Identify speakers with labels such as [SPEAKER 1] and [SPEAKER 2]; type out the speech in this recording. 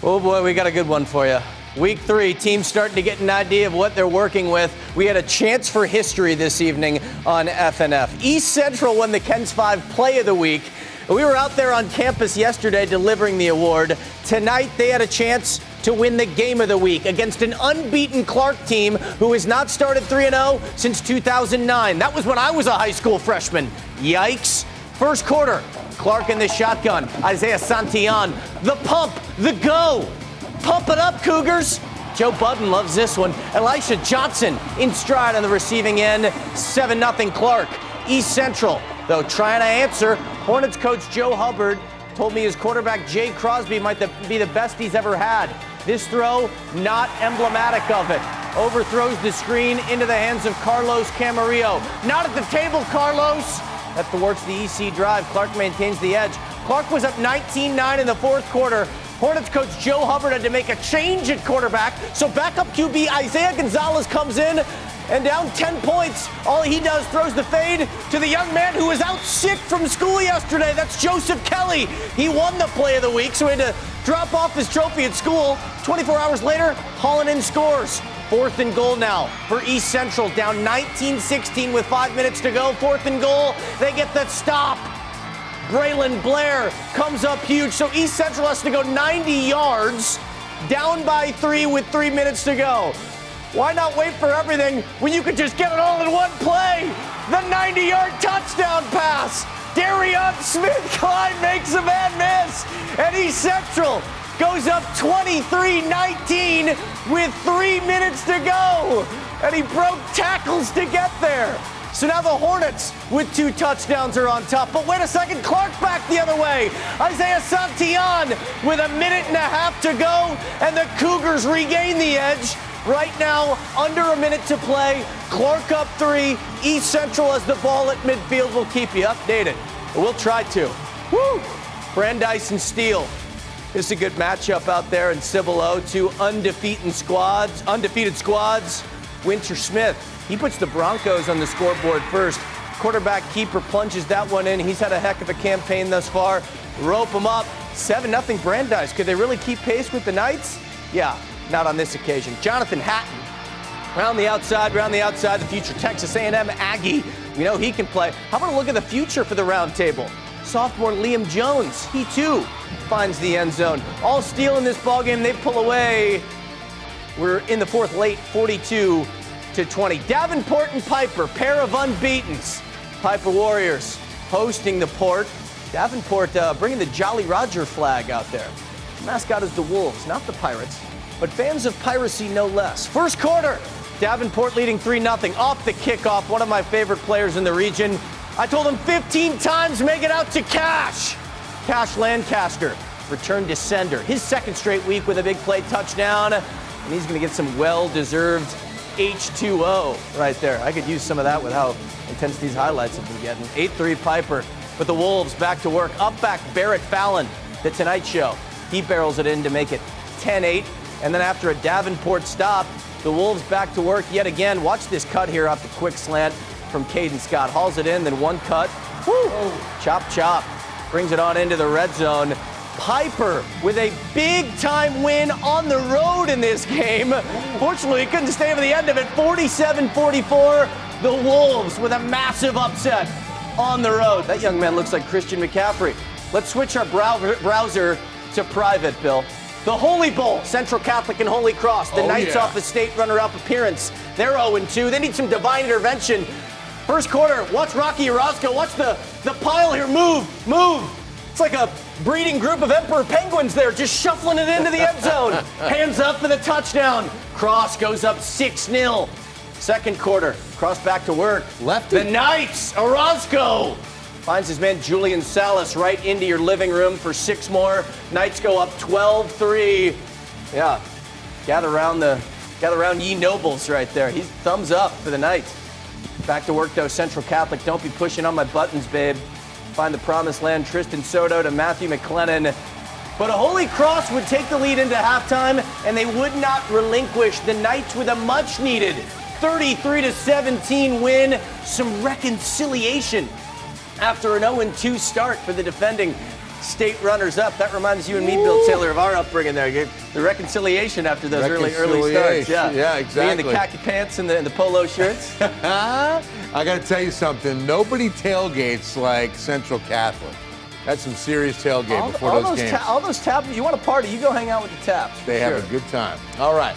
[SPEAKER 1] Oh boy, we got a good one for you. Week 3, teams starting to get an idea of what they're working with. We had a chance for history this evening on FNF. East Central won the KENS 5 Play of the Week. We were out there on campus yesterday delivering the award. Tonight, they had a chance to win the Game of the Week against an unbeaten Clark team who has not started 3-0 since 2009. That was when I was a high school freshman. Yikes. First quarter, Clark in the shotgun. Isaiah Santillan, the pump, the go. Pump it up, Cougars. Joe Budden loves this one. Elisha Johnson in stride on the receiving end. 7-0 Clark. East Central, though, trying to answer. Hornets coach Joe Hubbard told me his quarterback Jay Crosby might be the best he's ever had. This throw, not emblematic of it. Overthrows the screen into the hands of Carlos Camarillo. Not at the table, Carlos. That thwarts the EC drive. Clark maintains the edge. Clark was up 19-9 in the fourth quarter. Hornets coach Joe Hubbard had to make a change at quarterback, so backup QB Isaiah Gonzalez comes in, and down 10 points, all he does, throws the fade to the young man who was out sick from school yesterday. That's Joseph Kelly. He won the Play of the Week, so he had to drop off his trophy at school. 24 hours later, hauling in scores. 4th and goal now for East Central, down 19-16 with 5 minutes to go. 4th and goal, they get the stop. Braylon Blair comes up huge, so East Central has to go 90 yards, down by 3 with 3 minutes to go. Why not wait for everything when you could just get it all in one play? The 90-yard touchdown pass. Darion Smith-Klein makes a man miss, and East Central goes up 23-19 with 3 minutes to go, and he broke tackles to get there. So now the Hornets with 2 touchdowns are on top. But wait a second, Clark back the other way. Isaiah Santillan with a minute and a half to go, and the Cougars regain the edge. Right now, under a minute to play. Clark up 3. East Central has the ball at midfield. We'll keep you updated. We'll try to. Woo! Brandeis and Steele. This is a good matchup out there in Cibolo. 2 undefeated squads. Winter Smith, he puts the Broncos on the scoreboard first. Quarterback keeper plunges that one in. He's had a heck of a campaign thus far. Rope him up. 7-0 Brandeis. Could they really keep pace with the Knights? Yeah, not on this occasion. Jonathan Hatton, round the outside, the future Texas A&M Aggie. We know he can play. How about a look at the future for the round table? Sophomore Liam Jones, he too finds the end zone. All Steele in this ballgame, they pull away. We're in the fourth late, 42-20. Davenport and Piper, pair of unbeatens. Piper Warriors hosting the Port. Davenport bringing the Jolly Roger flag out there. The mascot is the Wolves, not the Pirates, but fans of piracy no less. First quarter, Davenport leading 3-0 off the kickoff. One of my favorite players in the region. I told him 15 times, make it out to Cash. Cash Lancaster returned to sender. His second straight week with a big play touchdown, and he's going to get some well-deserved H2O right there. I could use some of that with how intense these highlights have been getting. 8-3 Piper, but the Wolves back to work. Up back Barrett Fallon, the Tonight Show. He barrels it in to make it 10-8, and then after a Davenport stop, the Wolves back to work yet again. Watch this cut here off the quick slant from Caden Scott. Hauls it in, then one cut. Woo! Chop, chop. Brings it on into the red zone. Piper with a big-time win on the road in this game. Fortunately, he couldn't stay to the end of it. 47-44, the Wolves with a massive upset on the road. That young man looks like Christian McCaffrey. Let's switch our browser to private, Bill. The Holy Bowl, Central Catholic and Holy Cross. The Knights off the state runner-up appearance. They're 0-2. They need some divine intervention. First quarter, watch Rocky Orozco. Watch the pile here move. It's like a breeding group of emperor penguins there, just shuffling it into the end zone. Hands up for the touchdown. Cross goes up 6-0. Second quarter, Cross back to work. Lefty. The Knights, Orozco finds his man Julian Salas right into your living room for 6 more. Knights go up 12-3. Yeah, gather around ye nobles right there. He's thumbs up for the Knights. Back to work though, Central Catholic. Don't be pushing on my buttons, babe. Find the promised land. Tristan Soto to Matthew McLennan. But a Holy Cross would take the lead into halftime, and they would not relinquish. The Knights with a much-needed 33-17 win. Some reconciliation after an 0-2 start for the defending state runners-up. That reminds you and me, Bill Taylor, of our upbringing there. The reconciliation after those early starts.
[SPEAKER 2] Yeah, exactly.
[SPEAKER 1] Me in the khaki pants and the polo shirts.
[SPEAKER 2] I got to tell you something. Nobody tailgates like Central Catholic. That's some serious tailgate before those games.
[SPEAKER 1] All those taps. You want to party, you go hang out with the taps.
[SPEAKER 2] They have a good time. All right.